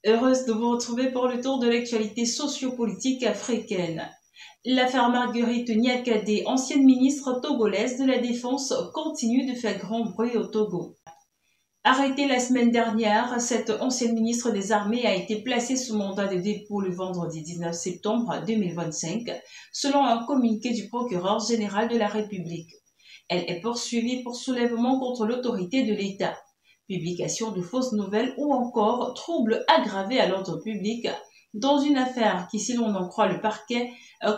Heureuse de vous retrouver pour le tour de l'actualité sociopolitique africaine. L'affaire Marguerite Niakhaté, ancienne ministre togolaise de la Défense, continue de faire grand bruit au Togo. Arrêtée la semaine dernière, cette ancienne ministre des Armées a été placée sous mandat de dépôt le vendredi 19 septembre 2025, selon un communiqué du procureur général de la République. Elle est poursuivie pour soulèvement contre l'autorité de l'État, publication de fausses nouvelles ou encore troubles aggravés à l'ordre public dans une affaire qui, si l'on en croit le parquet,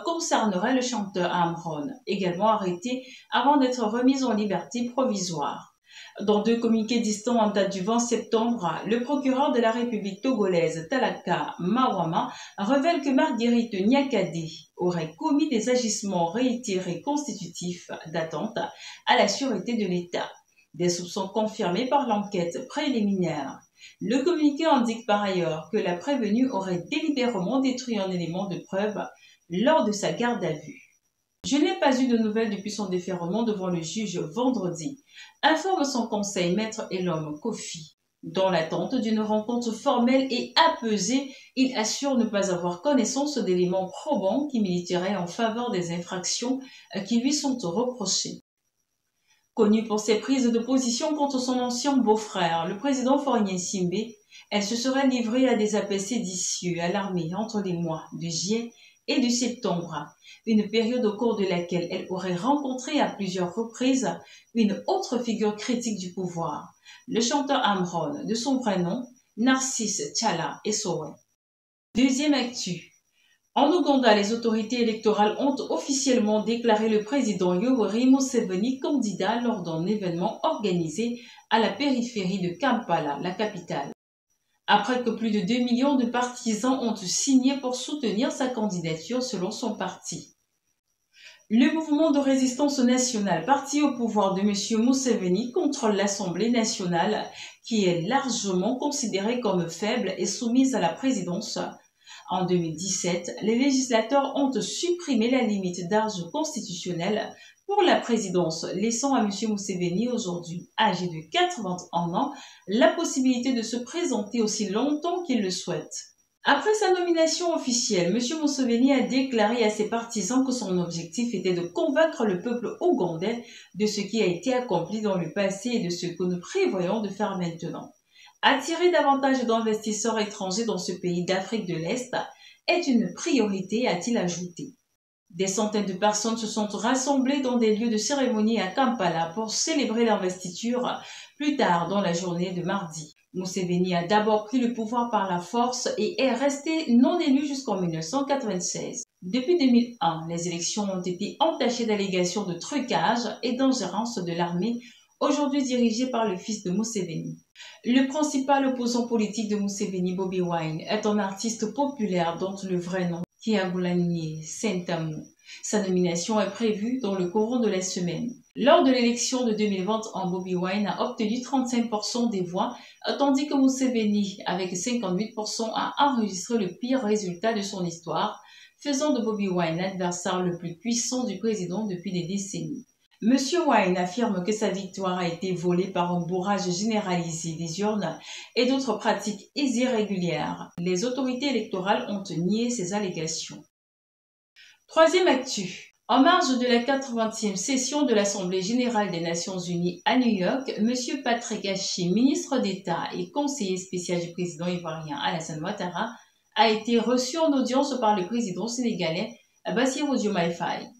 concernerait le chanteur Amron, également arrêté avant d'être remis en liberté provisoire. Dans deux communiqués distants en date du 20 septembre, le procureur de la République togolaise Talaka Mawama révèle que Marguerite Niakhaté aurait commis des agissements réitérés constitutifs d'atteinte à la sûreté de l'État. Des soupçons confirmés par l'enquête préliminaire. Le communiqué indique par ailleurs que la prévenue aurait délibérément détruit un élément de preuve lors de sa garde à vue. Je n'ai pas eu de nouvelles depuis son défèrement devant le juge vendredi, informe son conseil maître Elom Kofi. Dans l'attente d'une rencontre formelle et apaisée, il assure ne pas avoir connaissance d'éléments probants qui militeraient en faveur des infractions qui lui sont reprochées. Connue pour ses prises de position contre son ancien beau-frère, le président Faure Gnassingbe, elle se serait livrée à des appels séditieux à l'armée entre les mois de juillet et de septembre, une période au cours de laquelle elle aurait rencontré à plusieurs reprises une autre figure critique du pouvoir, le chanteur Amron, de son vrai nom, Narcisse Tchala Essowe. Deuxième actu. En Ouganda, les autorités électorales ont officiellement déclaré le président Yoweri Museveni candidat lors d'un événement organisé à la périphérie de Kampala, la capitale. Après que plus de 2 millions de partisans ont signé pour soutenir sa candidature selon son parti. Le mouvement de résistance nationale, parti au pouvoir de M. Museveni, contrôle l'Assemblée nationale, qui est largement considérée comme faible et soumise à la présidence. En 2017, les législateurs ont supprimé la limite d'âge constitutionnel pour la présidence, laissant à M. Museveni, aujourd'hui âgé de 81 ans, la possibilité de se présenter aussi longtemps qu'il le souhaite. Après sa nomination officielle, M. Museveni a déclaré à ses partisans que son objectif était de convaincre le peuple ougandais de ce qui a été accompli dans le passé et de ce que nous prévoyons de faire maintenant. Attirer davantage d'investisseurs étrangers dans ce pays d'Afrique de l'Est est une priorité, a-t-il ajouté. Des centaines de personnes se sont rassemblées dans des lieux de cérémonie à Kampala pour célébrer l'investiture plus tard dans la journée de mardi. Museveni a d'abord pris le pouvoir par la force et est resté non élu jusqu'en 1996. Depuis 2001, les élections ont été entachées d'allégations de trucage et d'ingérence de l'armée, aujourd'hui dirigée par le fils de Museveni. Le principal opposant politique de Museveni, Bobi Wine, est un artiste populaire dont le vrai nom est Kyagulanyi Ssentamu. Sa nomination est prévue dans le courant de la semaine. Lors de l'élection de 2021, Bobi Wine a obtenu 35% des voix, tandis que Museveni, avec 58%, a enregistré le pire résultat de son histoire, faisant de Bobi Wine l'adversaire le plus puissant du président depuis des décennies. Monsieur Wine affirme que sa victoire a été volée par un bourrage généralisé des urnes et d'autres pratiques irrégulières. Les autorités électorales ont nié ces allégations. Troisième actu. En marge de la 80e session de l'Assemblée générale des Nations unies à New York, M. Patrick Hachi, ministre d'État et conseiller spécial du président ivoirien Alassane Ouattara, a été reçu en audience par le président sénégalais Bassirou Diomaye Faye.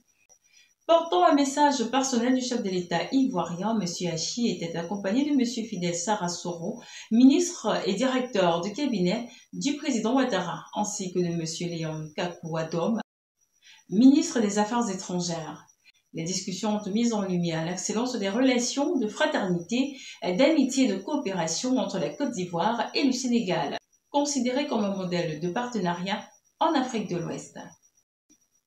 Portant un message personnel du chef de l'État ivoirien, M. Hachi était accompagné de M. Fidel Sarasoro, ministre et directeur de cabinet du président Ouattara, ainsi que de M. Léon Kakou-Adom, ministre des Affaires étrangères. Les discussions ont mis en lumière l'excellence des relations de fraternité, d'amitié et de coopération entre la Côte d'Ivoire et le Sénégal, considéré comme un modèle de partenariat en Afrique de l'Ouest.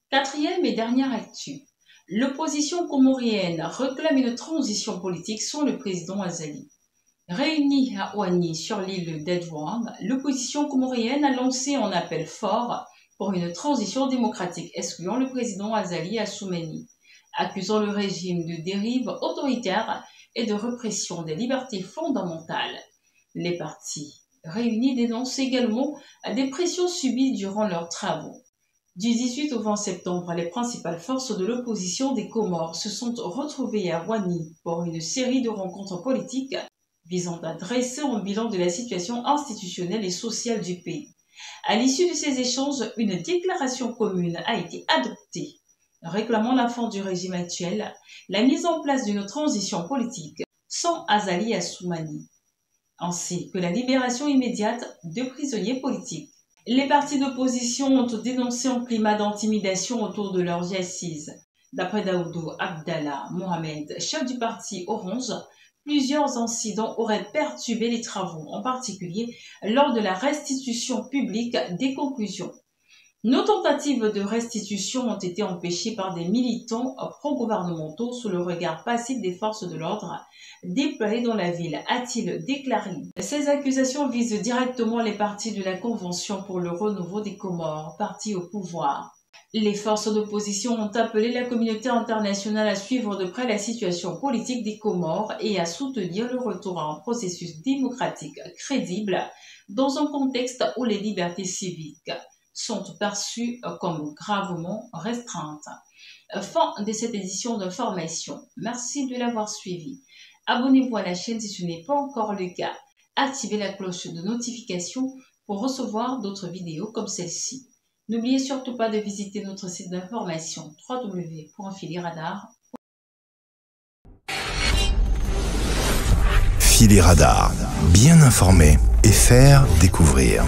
Quatrième et dernière actu. L'opposition comorienne réclame une transition politique sans le président Azali. Réunie à Ouani sur l'île d'Edouard, l'opposition comorienne a lancé un appel fort pour une transition démocratique excluant le président Azali Assoumani, accusant le régime de dérive autoritaire et de répression des libertés fondamentales. Les partis réunis dénoncent également des pressions subies durant leurs travaux. Du 18 au 20 septembre, les principales forces de l'opposition des Comores se sont retrouvées à Ouani pour une série de rencontres politiques visant à dresser un bilan de la situation institutionnelle et sociale du pays. À l'issue de ces échanges, une déclaration commune a été adoptée, réclamant la fin du régime actuel, la mise en place d'une transition politique sans Azali Assoumani, ainsi que la libération immédiate de prisonniers politiques. Les partis d'opposition ont dénoncé un climat d'intimidation autour de leurs assises. D'après Daoudou Abdallah Mohamed, chef du parti Orange, plusieurs incidents auraient perturbé les travaux, en particulier lors de la restitution publique des conclusions. Nos tentatives de restitution ont été empêchées par des militants pro-gouvernementaux sous le regard passif des forces de l'ordre déployées dans la ville, a-t-il déclaré. Ces accusations visent directement les partis de la Convention pour le renouveau des Comores, parti au pouvoir. Les forces d'opposition ont appelé la communauté internationale à suivre de près la situation politique des Comores et à soutenir le retour à un processus démocratique crédible dans un contexte où les libertés civiques sont perçues comme gravement restreintes. Fin de cette édition d'information. Merci de l'avoir suivi. Abonnez-vous à la chaîne si ce n'est pas encore le cas. Activez la cloche de notification pour recevoir d'autres vidéos comme celle-ci. N'oubliez surtout pas de visiter notre site d'information www.fileradar. Filet Radar, bien informer et faire découvrir.